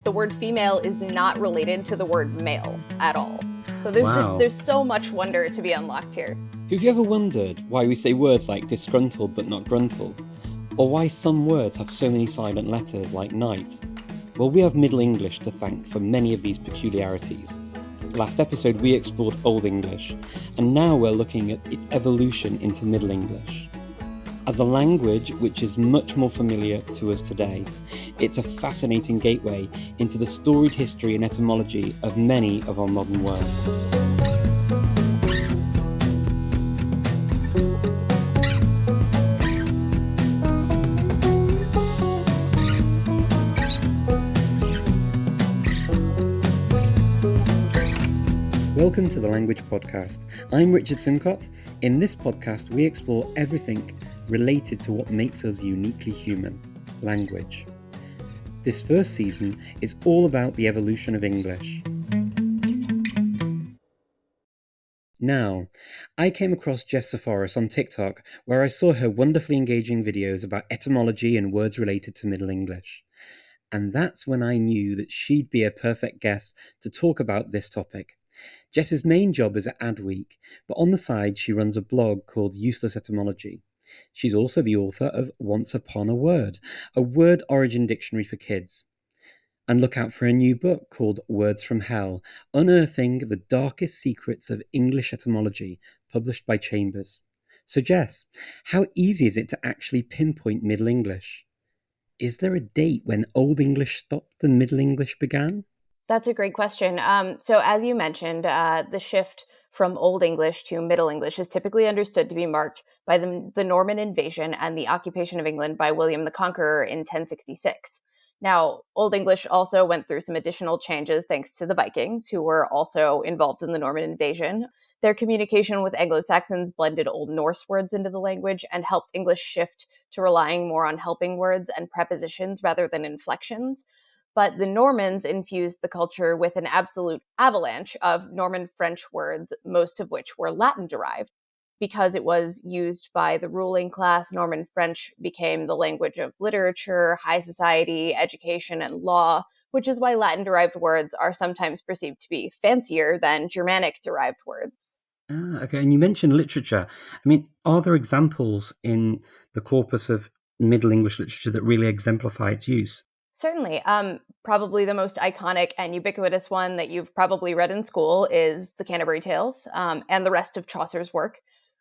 The word female is not related to the word male at all. So there's so much wonder to be unlocked here. Have you ever wondered why we say words like disgruntled but not gruntled? Or why some words have so many silent letters like night? Well, we have Middle English to thank for many of these peculiarities. Last episode we explored Old English, and now we're looking at its evolution into Middle English. As a language which is much more familiar to us today, it's a fascinating gateway into the storied history and etymology of many of our modern words. Welcome to the Language Podcast. I'm Richard Simcott. In this podcast, we explore everything related to what makes us uniquely human, language. This first season is all about the evolution of English. Now, I came across Jess Zaffaris on TikTok, where I saw her wonderfully engaging videos about etymology and words related to Middle English. And that's when I knew that she'd be a perfect guest to talk about this topic. Jess's main job is at Adweek, but on the side she runs a blog called Useless Etymology. She's also the author of Once Upon a Word origin dictionary for kids. And look out for a new book called Words from Hell, Unearthing the Darkest Secrets of English Etymology, published by Chambers. So Jess, how easy is it to actually pinpoint Middle English? Is there a date when Old English stopped and Middle English began? That's a great question. So as you mentioned, the shift from Old English to Middle English is typically understood to be marked by the Norman invasion and the occupation of England by William the Conqueror in 1066. Now, Old English also went through some additional changes thanks to the Vikings, who were also involved in the Norman invasion. Their communication with Anglo-Saxons blended Old Norse words into the language and helped English shift to relying more on helping words and prepositions rather than inflections. But the Normans infused the culture with an absolute avalanche of Norman French words, most of which were Latin-derived. Because it was used by the ruling class, Norman French became the language of literature, high society, education, and law, which is why Latin-derived words are sometimes perceived to be fancier than Germanic-derived words. Okay, and you mentioned literature. I mean, are there examples in the corpus of Middle English literature that really exemplify its use? Certainly. Probably the most iconic and ubiquitous one that you've probably read in school is the Canterbury Tales and the rest of Chaucer's work.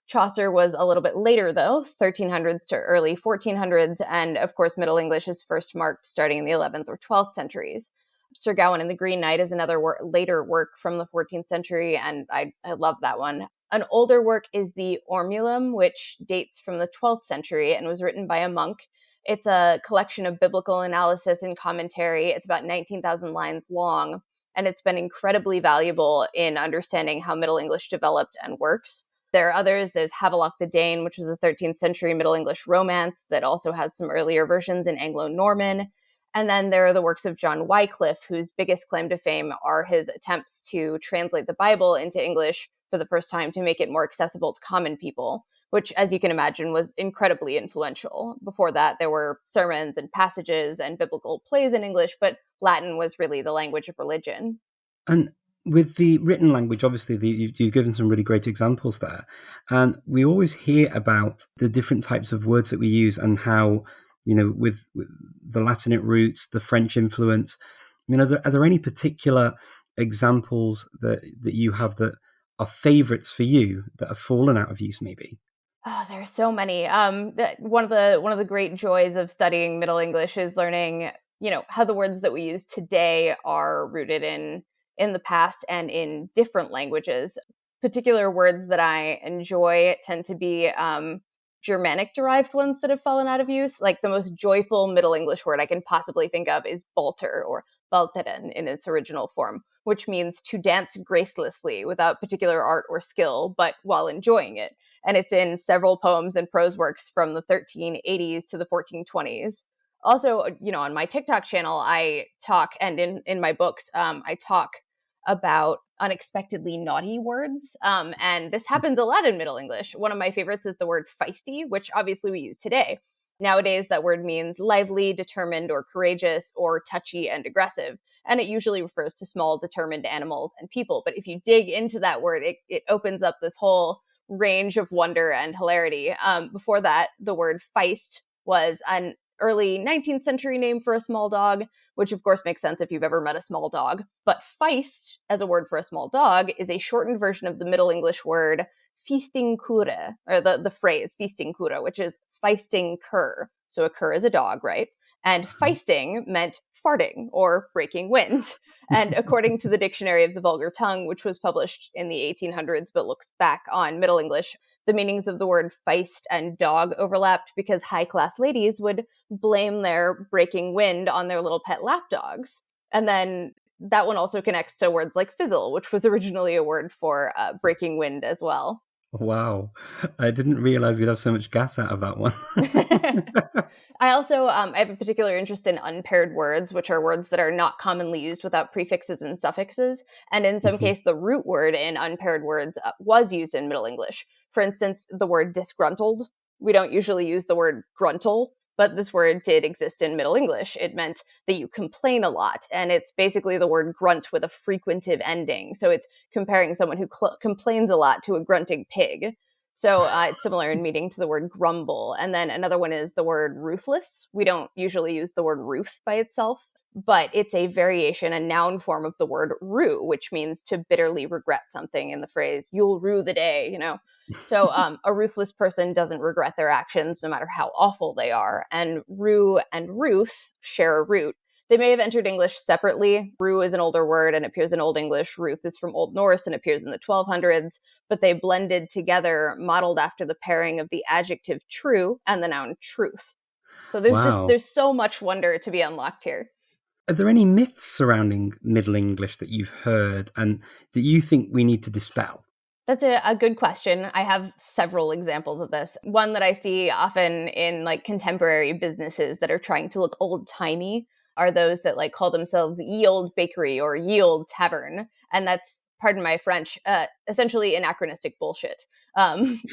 Chaucer was a little bit later, though, 1300s to early 1400s, and of course Middle English is first marked starting in the 11th or 12th centuries. Sir Gawain and the Green Knight is another later work from the 14th century, and I love that one. An older work is the Ormulum, which dates from the 12th century and was written by a monk. It's a collection of biblical analysis and commentary. It's about 19,000 lines long, and it's been incredibly valuable in understanding how Middle English developed and works. There are others. There's Havelock the Dane, which was a 13th century Middle English romance that also has some earlier versions in Anglo-Norman. And then there are the works of John Wycliffe, whose biggest claim to fame are his attempts to translate the Bible into English for the first time to make it more accessible to common people, which, as you can imagine, was incredibly influential. Before that, there were sermons and passages and biblical plays in English, but Latin was really the language of religion. And with the written language, obviously, you've given some really great examples there. And we always hear about the different types of words that we use and how, with the Latinate roots, the French influence. I mean, are there any particular examples that you have that are favorites for you that have fallen out of use, maybe? Oh, there are so many. One of the great joys of studying Middle English is learning, how the words that we use today are rooted in the past and in different languages. Particular words that I enjoy tend to be Germanic-derived ones that have fallen out of use. Like the most joyful Middle English word I can possibly think of is balter or balteren in its original form, which means to dance gracelessly without particular art or skill, but while enjoying it. And it's in several poems and prose works from the 1380s to the 1420s. Also, on my TikTok channel, I talk, and in my books, I talk about unexpectedly naughty words. And this happens a lot in Middle English. One of my favorites is the word feisty, which obviously we use today. Nowadays, that word means lively, determined, or courageous, or touchy and aggressive. And it usually refers to small, determined animals and people. But if you dig into that word, it opens up this whole range of wonder and hilarity. Before that, the word feist was an early 19th century name for a small dog, which of course makes sense if you've ever met a small dog. But feist, as a word for a small dog, is a shortened version of the Middle English word feasting cure, or the phrase feasting cure, which is feisting cur. So a cur is a dog, right? And feisting meant farting or breaking wind. And according to the Dictionary of the Vulgar Tongue, which was published in the 1800s but looks back on Middle English, the meanings of the word feist and dog overlapped because high-class ladies would blame their breaking wind on their little pet lapdogs. And then that one also connects to words like fizzle, which was originally a word for breaking wind as well. Wow. I didn't realize we'd have so much gas out of that one. I also I have a particular interest in unpaired words, which are words that are not commonly used without prefixes and suffixes. And in some case, the root word in unpaired words was used in Middle English. For instance, the word disgruntled. We don't usually use the word gruntle, but this word did exist in Middle English. It meant that you complain a lot, and it's basically the word grunt with a frequentive ending. So it's comparing someone who complains a lot to a grunting pig. So it's similar in meaning to the word grumble. And then another one is the word ruthless. We don't usually use the word ruth by itself, but it's a variation, a noun form of the word rue, which means to bitterly regret something in the phrase, you'll rue the day, you know. So a ruthless person doesn't regret their actions no matter how awful they are. And rue and ruth share a root. They may have entered English separately. Rue is an older word and appears in Old English. Ruth is from Old Norse and appears in the 1200s, but they blended together, modeled after the pairing of the adjective true and the noun truth. So there's so much wonder to be unlocked here. Are there any myths surrounding Middle English that you've heard and that you think we need to dispel? That's a good question. I have several examples of this. One that I see often in like contemporary businesses that are trying to look old-timey are those that like call themselves ye old bakery or ye old tavern. And that's, pardon my French, essentially anachronistic bullshit.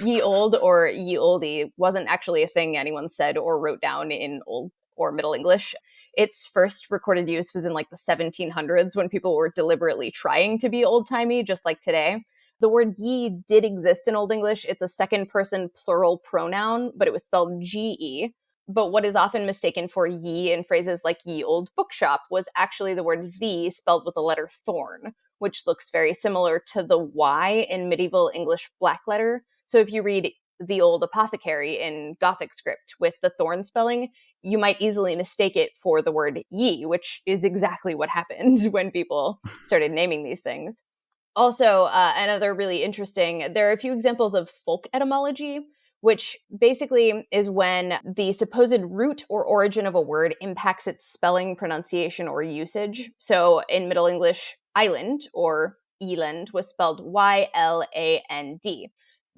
Ye old or ye oldie wasn't actually a thing anyone said or wrote down in Old or Middle English. Its first recorded use was in like the 1700s when people were deliberately trying to be old-timey, just like today. The word ye did exist in Old English. It's a second person plural pronoun, but it was spelled G-E. But what is often mistaken for ye in phrases like ye old bookshop was actually the word the spelled with the letter thorn, which looks very similar to the Y in medieval English black letter. So if you read the old apothecary in Gothic script with the thorn spelling, you might easily mistake it for the word ye, which is exactly what happened when people started naming these things. Also, another really interesting, there are a few examples of folk etymology, which basically is when the supposed root or origin of a word impacts its spelling, pronunciation, or usage. So in Middle English, island or eland was spelled Y-L-A-N-D.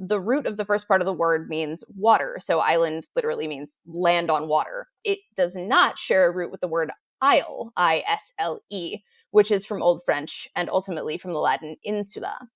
The root of the first part of the word means water. So island literally means land on water. It does not share a root with the word isle, I-S-L-E, which is from Old French and ultimately from the Latin insula.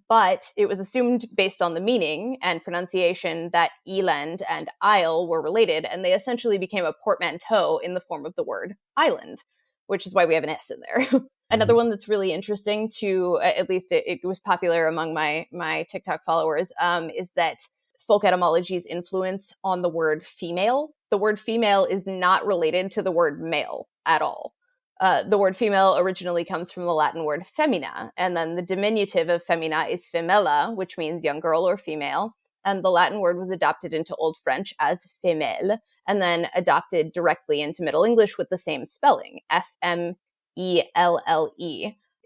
But it was assumed based on the meaning and pronunciation that eland and isle were related, and they essentially became a portmanteau in the form of the word island, which is why we have an S in there. Another one that's really interesting to, at least it was popular among my TikTok followers, is that folk etymology's influence on the word female. The word female is not related to the word male at all. The word female originally comes from the Latin word femina, and then the diminutive of femina is femella, which means young girl or female, and the Latin word was adopted into Old French as femelle, and then adopted directly into Middle English with the same spelling, F-M-E-L-L-E.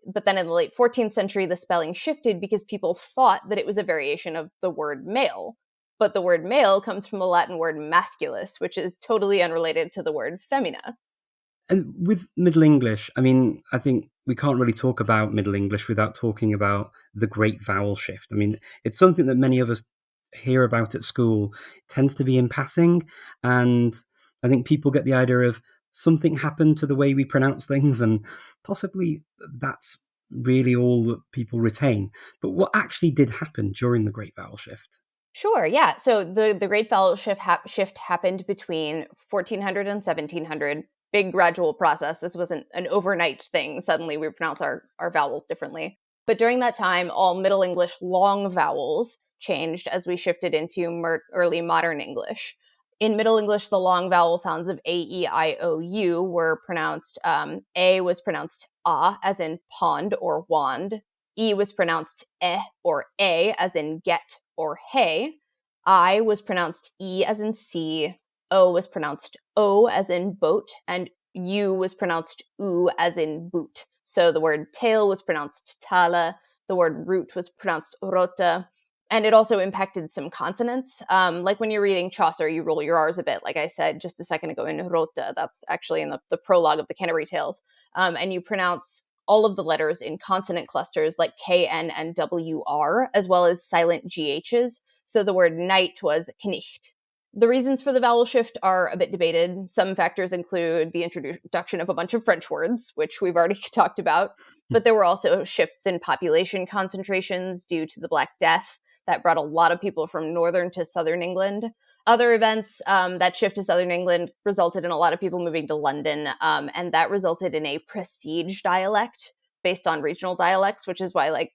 But then in the late 14th century, the spelling shifted because people thought that it was a variation of the word male. But the word male comes from the Latin word masculus, which is totally unrelated to the word femina. And with Middle English, I mean, I think we can't really talk about Middle English without talking about the great vowel shift. I mean, it's something that many of us hear about at school. It tends to be in passing. And I think people get the idea of something happened to the way we pronounce things, and possibly that's really all that people retain. But what actually did happen during the great vowel shift? Sure, yeah. So the Great Vowel shift happened between 1400 and 1700. Big gradual process. This wasn't an overnight thing. Suddenly we pronounce our vowels differently. But during that time, all Middle English long vowels changed as we shifted into early modern English. In Middle English, the long vowel sounds of A, E, I, O, U were pronounced, A was pronounced A, as in pond or wand. E was pronounced or A, as in get or hey. I was pronounced E, as in see. O was pronounced O, as in boat. And U was pronounced U, as in boot. So the word tail was pronounced tala. The word root was pronounced rota. And it also impacted some consonants. Like when you're reading Chaucer, you roll your R's a bit, like I said just a second ago in rota. That's actually in the prologue of the Canterbury Tales. And you pronounce all of the letters in consonant clusters like K, N, and W, R, as well as silent GHs. So the word night was knicht. The reasons for the vowel shift are a bit debated. Some factors include the introduction of a bunch of French words, which we've already talked about, but there were also shifts in population concentrations due to the Black Death that brought a lot of people from northern to southern England. Other events that shift to southern England resulted in a lot of people moving to London, and that resulted in a prestige dialect based on regional dialects, which is why, like,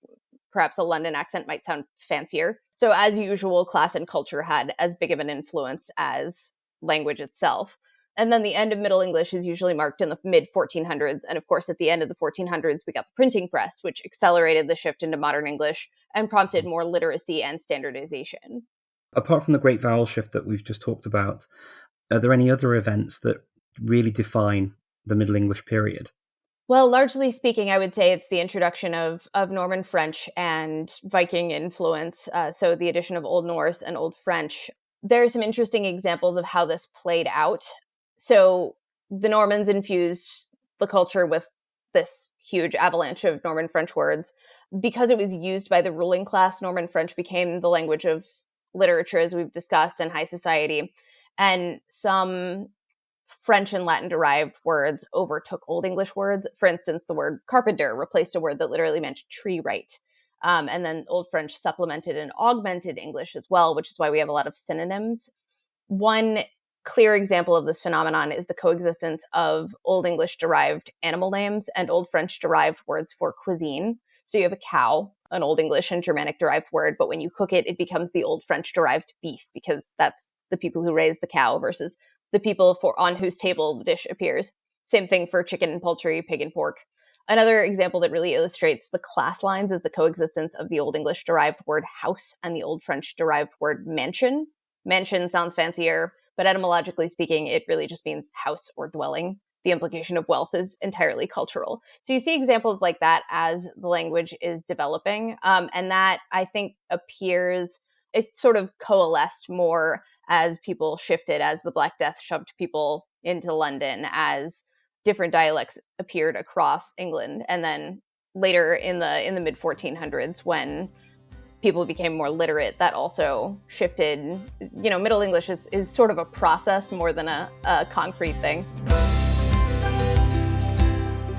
perhaps a London accent might sound fancier. So as usual, class and culture had as big of an influence as language itself. And then the end of Middle English is usually marked in the mid-1400s. And of course, at the end of the 1400s, we got the printing press, which accelerated the shift into modern English and prompted more literacy and standardization. Apart from the Great Vowel Shift that we've just talked about, are there any other events that really define the Middle English period? Well, largely speaking, I would say it's the introduction of Norman French and Viking influence, so the addition of Old Norse and Old French. There are some interesting examples of how this played out. So the Normans infused the culture with this huge avalanche of Norman French words. Because it was used by the ruling class, Norman French became the language of literature, as we've discussed, and high society. And some French and Latin derived words overtook Old English words. For instance, the word carpenter replaced a word that literally meant tree right. And then Old French supplemented and augmented English as well, which is why we have a lot of synonyms. One clear example of this phenomenon is the coexistence of Old English derived animal names and Old French derived words for cuisine. So you have a cow, an Old English and Germanic derived word, but when you cook it, it becomes the Old French derived beef, because that's the people who raise the cow versus the people on whose table the dish appears. Same thing for chicken and poultry, pig and pork. Another example that really illustrates the class lines is the coexistence of the Old English derived word house and the Old French derived word mansion. Mansion sounds fancier, but etymologically speaking, it really just means house or dwelling. The implication of wealth is entirely cultural. So you see examples like that as the language is developing. And that, I think, it sort of coalesced more as people shifted, as the Black Death shoved people into London, as different dialects appeared across England. And then later in the mid-1400s, when people became more literate, that also shifted. Middle English is sort of a process more than a concrete thing.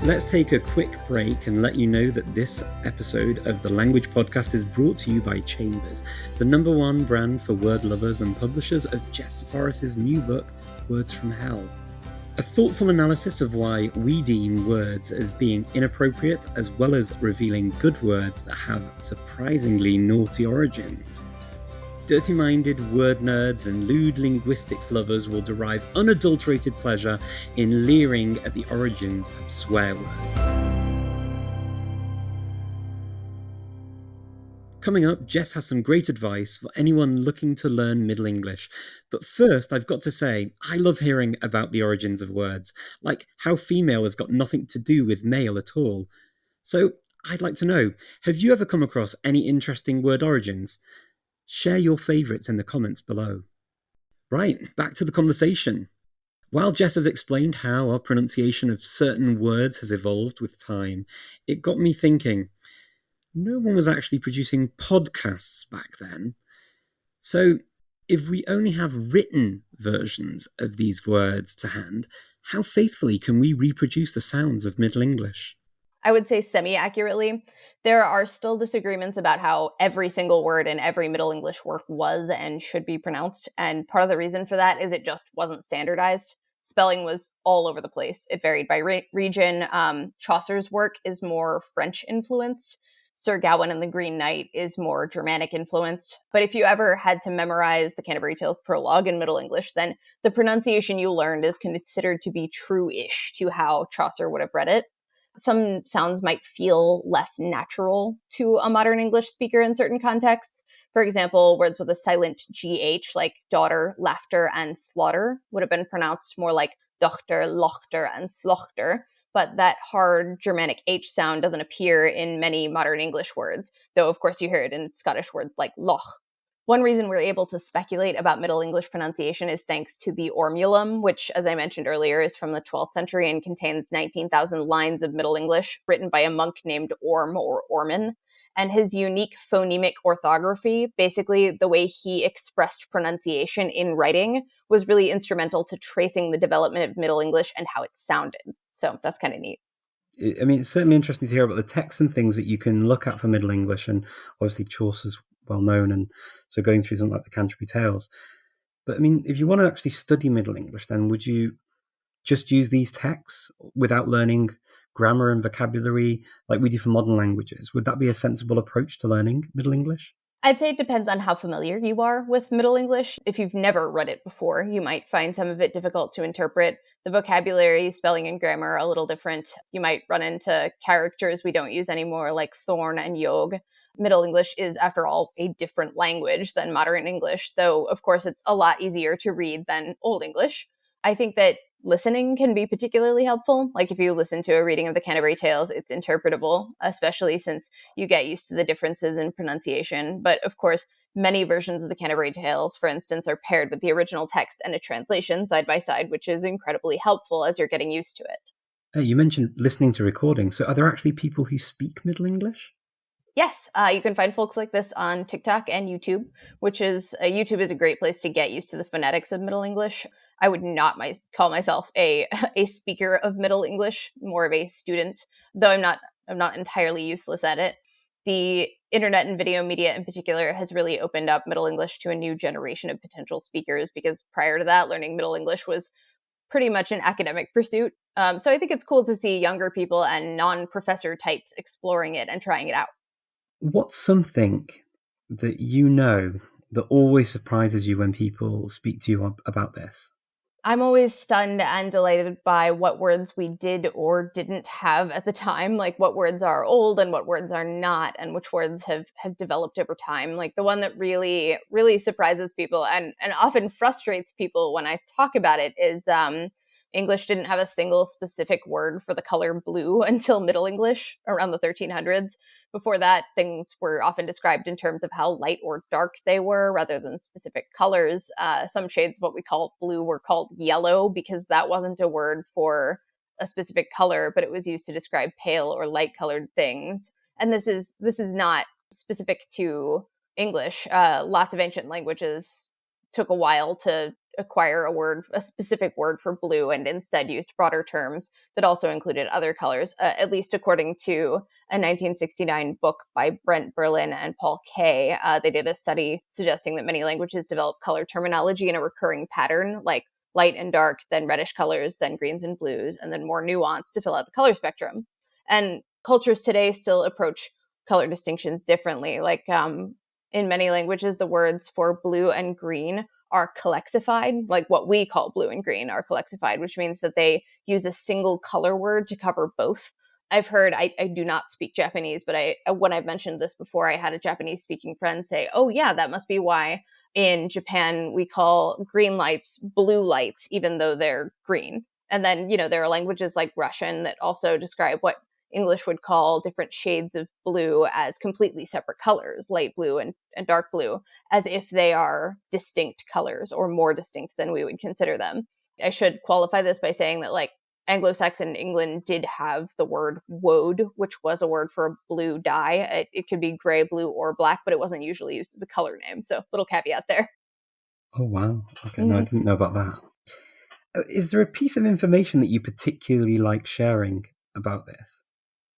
Let's take a quick break and let you know that this episode of the Language Podcast is brought to you by Chambers, the #1 brand for word lovers and publishers of Jess Zaffaris' new book, Words from Hell. A thoughtful analysis of why we deem words as being inappropriate, as well as revealing good words that have surprisingly naughty origins. Dirty-minded word nerds and lewd linguistics lovers will derive unadulterated pleasure in leering at the origins of swear words. Coming up, Jess has some great advice for anyone looking to learn Middle English. But first, I've got to say, I love hearing about the origins of words, like how female has got nothing to do with male at all. So, I'd like to know, have you ever come across any interesting word origins? Share your favourites in the comments below. Right, back to the conversation. While Jess has explained how our pronunciation of certain words has evolved with time, it got me thinking, no one was actually producing podcasts back then. So, if we only have written versions of these words to hand, how faithfully can we reproduce the sounds of Middle English? I would say semi-accurately. There are still disagreements about how every single word in every Middle English work was and should be pronounced, and part of the reason for that is it just wasn't standardized. Spelling was all over the place. It varied by region. Chaucer's work is more French influenced. Sir Gawain and the Green Knight is more Germanic influenced. But if you ever had to memorize the Canterbury Tales prologue in Middle English, then the pronunciation you learned is considered to be true-ish to how Chaucer would have read it. Some sounds might feel less natural to a modern English speaker in certain contexts. For example, words with a silent GH like daughter, laughter, and slaughter would have been pronounced more like dochter, lochter, and slochter. But that hard Germanic H sound doesn't appear in many modern English words, though of course you hear it in Scottish words like loch. One reason we're able to speculate about Middle English pronunciation is thanks to the Ormulum, which, as I mentioned earlier, is from the 12th century and contains 19,000 lines of Middle English written by a monk named Orm or Orman. And his unique phonemic orthography, basically the way he expressed pronunciation in writing, was really instrumental to tracing the development of Middle English and how it sounded. So that's kind of neat. I mean, it's certainly interesting to hear about the texts and things that you can look at for Middle English, and obviously Chaucer's well known, and so going through something like the Canterbury Tales. But I mean, if you want to actually study Middle English, then would you just use these texts without learning grammar and vocabulary like we do for modern languages? Would that be a sensible approach to learning Middle English? I'd say it depends on how familiar you are with Middle English. If you've never read it before, you might find some of it difficult to interpret. The vocabulary, spelling, and grammar are a little different. You might run into characters we don't use anymore, like thorn and yog. Middle English is, after all, a different language than modern English, though, of course, it's a lot easier to read than Old English. I think that listening can be particularly helpful. Like if you listen to a reading of the Canterbury Tales, it's interpretable, especially since you get used to the differences in pronunciation. But of course, many versions of the Canterbury Tales, for instance, are paired with the original text and a translation side by side, which is incredibly helpful as you're getting used to it. Hey, you mentioned listening to recordings. So are there actually people who speak Middle English? Yes, you can find folks like this on TikTok and YouTube, which is YouTube is a great place to get used to the phonetics of Middle English. I would not call myself a speaker of Middle English, more of a student, though I'm not entirely useless at it. The internet and video media in particular has really opened up Middle English to a new generation of potential speakers, because prior to that, learning Middle English was pretty much an academic pursuit. So I think it's cool to see younger people and non-professor types exploring it and trying it out. What's something that you know that always surprises you when people speak to you about this? I'm always stunned and delighted by what words we did or didn't have at the time, like what words are old and what words are not, and which words have developed over time. Like the one that really, really surprises people and often frustrates people when I talk about it is English didn't have a single specific word for the color blue until Middle English around the 1300s. Before that, things were often described in terms of how light or dark they were rather than specific colors. Some shades of what we call blue were called yellow because that wasn't a word for a specific color, but it was used to describe pale or light colored things. And this is not specific to English. Lots of ancient languages took a while to acquire a specific word for blue, and instead used broader terms that also included other colors, at least according to a 1969 book by Brent Berlin and Paul Kay. They did a study suggesting that many languages develop color terminology in a recurring pattern, like light and dark, then reddish colors, then greens and blues, and then more nuance to fill out the color spectrum. And cultures today still approach color distinctions differently. Like in many languages, the words for blue and green are collexified, like what we call blue and green are collexified, which means that they use a single color word to cover both. I've heard, I do not speak Japanese, but when I've mentioned this before, I had a Japanese speaking friend say, oh yeah, that must be why in Japan we call green lights blue lights, even though they're green. And then, there are languages like Russian that also describe what English would call different shades of blue as completely separate colors, light blue and dark blue, as if they are distinct colors or more distinct than we would consider them. I should qualify this by saying that like Anglo-Saxon England did have the word woad, which was a word for a blue dye. It could be gray, blue, or black, but it wasn't usually used as a color name. So little caveat there. Oh, wow. Okay, no, I didn't know about that. Is there a piece of information that you particularly like sharing about this?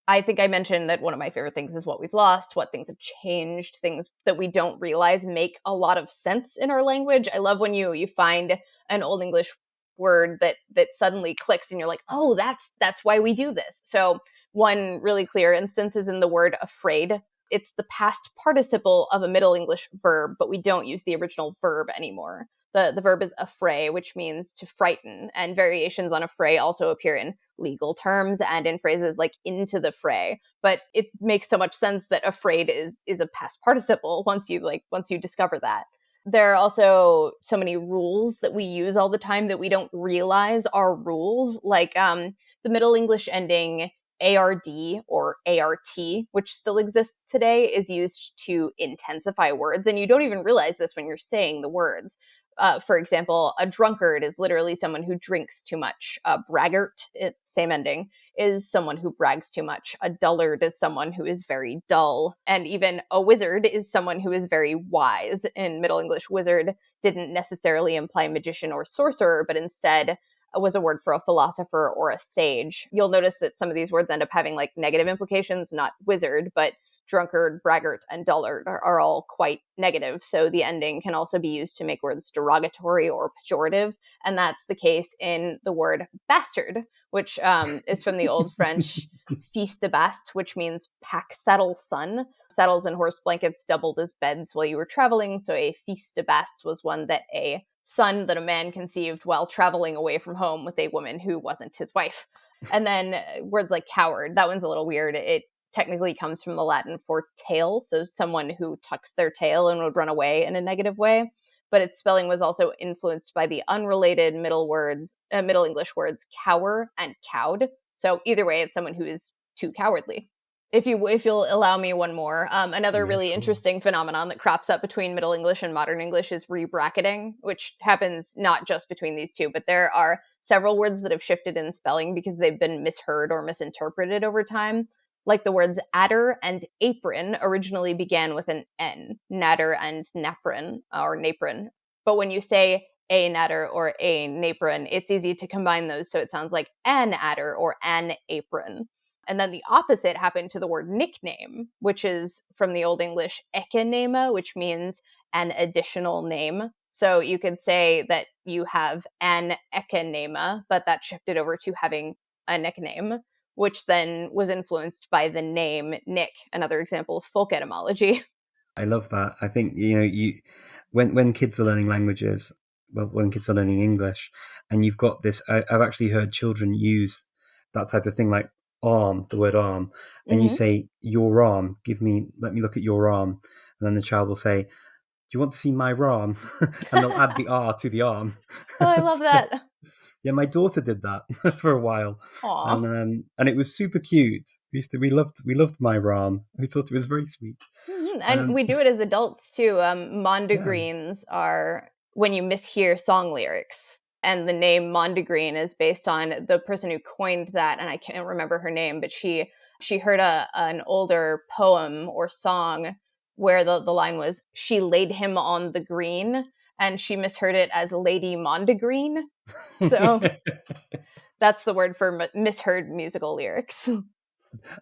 I think I mentioned that one of my favorite things is what we've lost, what things have changed, things that we don't realize make a lot of sense in our language. I love when you find an Old English word that suddenly clicks and you're like, oh, that's why we do this. So one really clear instance is in the word afraid. It's the past participle of a Middle English verb, but we don't use the original verb anymore. The verb is affray, which means to frighten, and variations on affray also appear in legal terms and in phrases like into the fray. But it makes so much sense that afraid is a past participle once you discover that. There are also so many rules that we use all the time that we don't realize are rules, like the Middle English ending ARD or ART, which still exists today, is used to intensify words. And you don't even realize this when you're saying the words. For example, a drunkard is literally someone who drinks too much. A braggart, same ending, is someone who brags too much. A dullard is someone who is very dull. And even a wizard is someone who is very wise. In Middle English, wizard didn't necessarily imply magician or sorcerer, but instead was a word for a philosopher or a sage. You'll notice that some of these words end up having like negative implications, not wizard, but drunkard, braggart, and dullard are all quite negative. So the ending can also be used to make words derogatory or pejorative. And that's the case in the word bastard, which is from the Old French fils de bast, which means pack saddle son. Saddles and horse blankets doubled as beds while you were traveling. So a fils de bast was one that a son that a man conceived while traveling away from home with a woman who wasn't his wife. And then words like coward, that one's a little weird. It technically comes from the Latin for tail, so someone who tucks their tail and would run away in a negative way. But its spelling was also influenced by the unrelated Middle English words cower and cowed. So either way, it's someone who is too cowardly. If you'll allow me one more, another really interesting phenomenon that crops up between Middle English and Modern English is rebracketing, which happens not just between these two, but there are several words that have shifted in spelling because they've been misheard or misinterpreted over time. Like the words adder and apron originally began with an N, natter and napron, or napron. But when you say a natter or a napron, it's easy to combine those so it sounds like an adder or an apron. And then the opposite happened to the word nickname, which is from the Old English ekenema, which means an additional name. So you could say that you have an ekenema, but that shifted over to having a nickname, which then was influenced by the name Nick, another example of folk etymology. I love that. I think, when kids are learning languages, well, when kids are learning English, and you've got this, I've actually heard children use that type of thing, like arm, the word arm, and you say, your arm, let me look at your arm. And then the child will say, do you want to see my arm? And they'll add the R to the arm. Oh, I love that. Yeah, my daughter did that for a while. Aww. And it was super cute. We loved my ram. We thought it was very sweet. Mm-hmm. And we do it as adults too. Mondegreens are when you mishear song lyrics. And the name Mondegreen is based on the person who coined that, and I can't remember her name, but she heard an older poem or song where the line was, she laid him on the green, and she misheard it as Lady Mondegreen. So that's the word for misheard musical lyrics.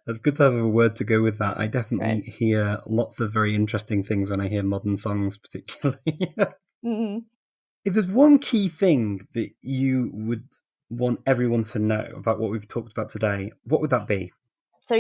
It's good to have a word to go with that. I definitely hear lots of very interesting things when I hear modern songs, particularly. Mm-hmm. If there's one key thing that you would want everyone to know about what we've talked about today, what would that be? So,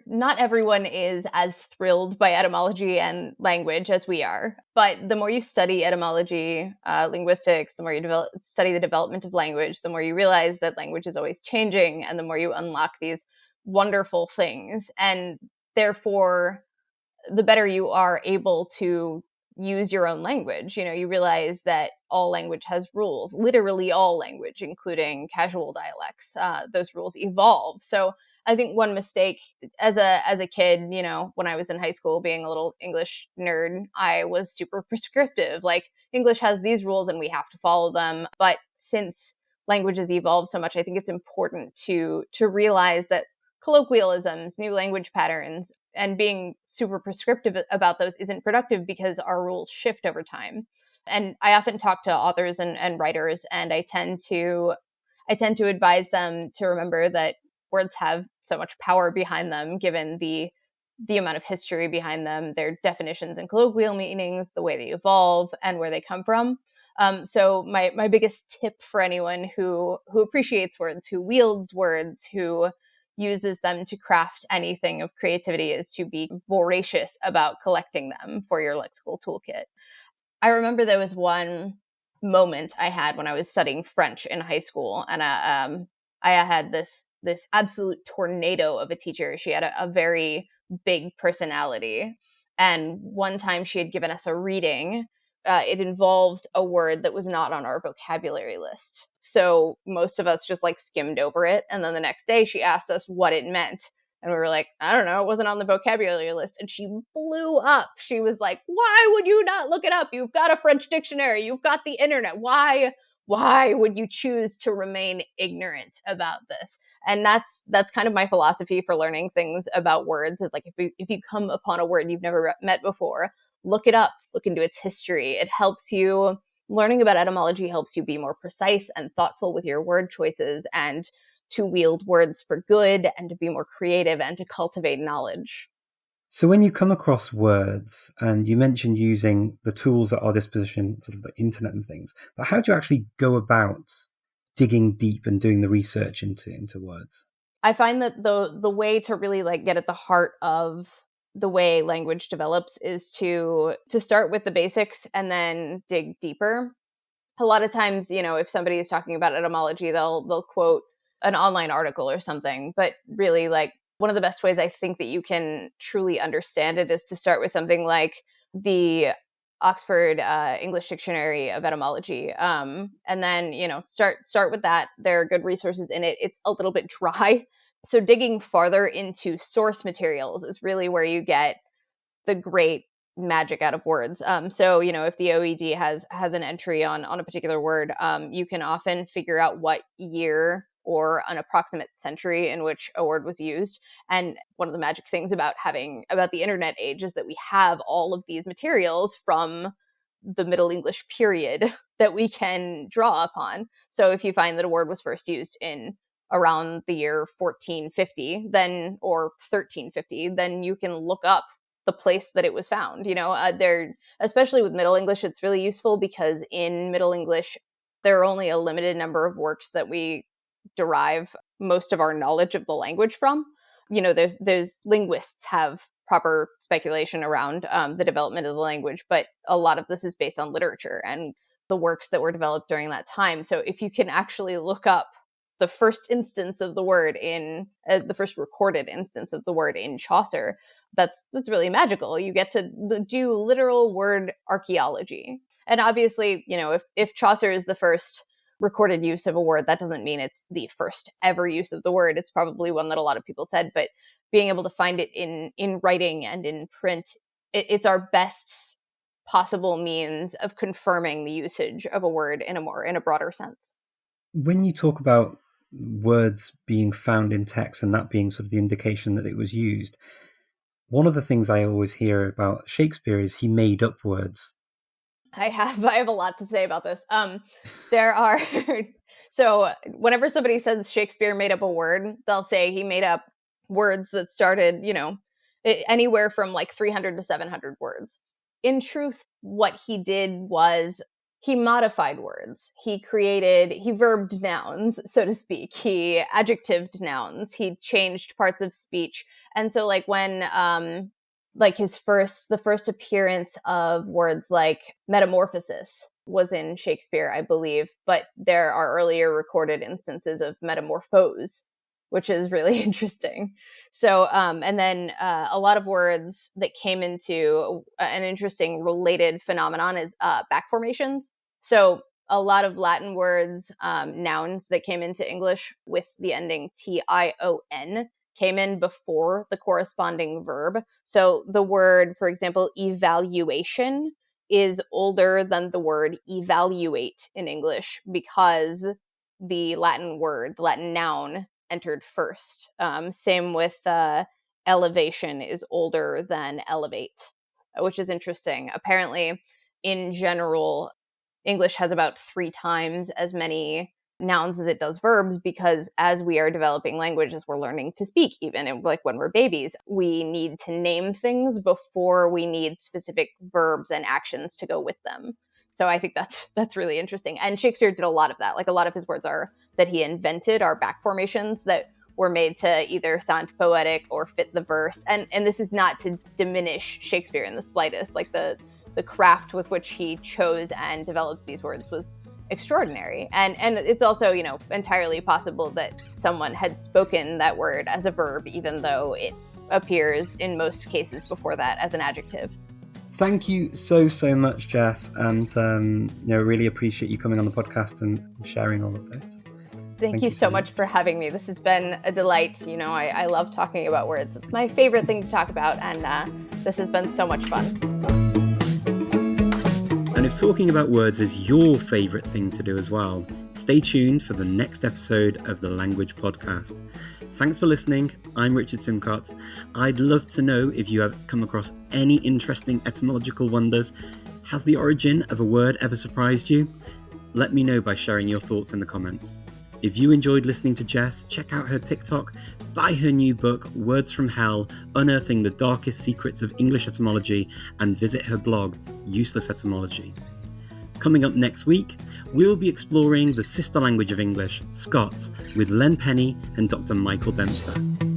not everyone is as thrilled by etymology and language as we are. But the more you study etymology, linguistics, the more you study the development of language, the more you realize that language is always changing, and the more you unlock these wonderful things. And therefore, the better you are able to use your own language. You realize that all language has rules, literally all language, including casual dialects. Those rules evolve. So I think one mistake as a kid, when I was in high school, being a little English nerd, I was super prescriptive. Like, English has these rules and we have to follow them. But since languages evolve so much, I think it's important to realize that colloquialisms, new language patterns, and being super prescriptive about those isn't productive because our rules shift over time. And I often talk to authors and writers, and I tend to advise them to remember that words have so much power behind them, given the amount of history behind them, their definitions and colloquial meanings, the way they evolve, and where they come from. So my biggest tip for anyone who appreciates words, who wields words, who uses them to craft anything of creativity is to be voracious about collecting them for your lexical toolkit. I remember there was one moment I had when I was studying French in high school, and I had this absolute tornado of a teacher. She had a very big personality, and one time she had given us a reading. It involved a word that was not on our vocabulary list. So most of us just like skimmed over it. And then the next day she asked us what it meant. And we were like, I don't know, it wasn't on the vocabulary list. And she blew up. She was like, why would you not look it up? You've got a French dictionary. You've got the internet. Why would you choose to remain ignorant about this? And that's kind of my philosophy for learning things about words, is like, if you come upon a word you've never met before, look it up, look into its history. It helps you, learning about etymology helps you be more precise and thoughtful with your word choices, and to wield words for good, and to be more creative, and to cultivate knowledge. So when you come across words, and you mentioned using the tools at our disposition, sort of the internet and things, but how do you actually go about digging deep and doing the research into words? I find that the way to really like get at the heart of the way language develops is to start with the basics and then dig deeper. A lot of times, if somebody is talking about etymology, they'll quote an online article or something, but really, like, one of the best ways I think that you can truly understand it is to start with something like the Oxford English Dictionary of Etymology, and then start with that. There are good resources in it. It's a little bit dry, so digging farther into source materials is really where you get the great magic out of words. So if the OED has an entry on a particular word, you can often figure out what year or an approximate century in which a word was used. And one of the magic things about the internet age is that we have all of these materials from the Middle English period that we can draw upon. So if you find that a word was first used in around the year 1450, then, or 1350, then you can look up the place that it was found. There, especially with Middle English, it's really useful because in Middle English, there are only a limited number of works that we derive most of our knowledge of the language from. There's linguists have proper speculation around the development of the language, but a lot of this is based on literature and the works that were developed during that time. So if you can actually look up the first instance of the word in the first recorded instance of the word in Chaucer, that's really magical. You get to do literal word archaeology. And obviously, if Chaucer is the first recorded use of a word, that doesn't mean it's the first ever use of the word. It's probably one that a lot of people said, but being able to find it in writing and in print, it's our best possible means of confirming the usage of a word in a broader sense. When you talk about words being found in text and that being sort of the indication that it was used, one of the things I always hear about Shakespeare is he made up words. I have a lot to say about this. There are so whenever somebody says Shakespeare made up a word, they'll say he made up words that started, anywhere from like 300 to 700 words. In truth, what he did was he modified words. He verbed nouns, so to speak. He adjectived nouns. He changed parts of speech. And so like when like the first appearance of words like metamorphosis was in Shakespeare, I believe, but there are earlier recorded instances of metamorphose, which is really interesting. So, and then a lot of words that came into an interesting related phenomenon is back formations. So a lot of Latin words, nouns that came into English with the ending tion came in before the corresponding verb. So the word, for example, evaluation is older than the word evaluate in English because the Latin noun entered first. Same with elevation is older than elevate, which is interesting. Apparently, in general, English has about 3 times as many nouns as it does verbs, because as we are developing language, as we're learning to speak, even like when we're babies, we need to name things before we need specific verbs and actions to go with them. So I think that's really interesting. And Shakespeare did a lot of that. Like a lot of his words that he invented are back formations that were made to either sound poetic or fit the verse. And this is not to diminish Shakespeare in the slightest. Like the craft with which he chose and developed these words was extraordinary. And it's also, entirely possible that someone had spoken that word as a verb, even though it appears in most cases before that as an adjective. Thank you so much, Jess, and really appreciate you coming on the podcast and sharing all of this. Thank you so much for having me. This has been a delight. I love talking about words. It's my favorite thing to talk about, and this has been so much fun. And if talking about words is your favourite thing to do as well, stay tuned for the next episode of the Language Podcast. Thanks for listening. I'm Richard Simcott. I'd love to know if you have come across any interesting etymological wonders. Has the origin of a word ever surprised you? Let me know by sharing your thoughts in the comments. If you enjoyed listening to Jess, check out her TikTok, buy her new book, Words from Hell, Unearthing the Darkest Secrets of English Etymology, and visit her blog, Useless Etymology. Coming up next week, we'll be exploring the sister language of English, Scots, with Len Penny and Dr. Michael Dempster.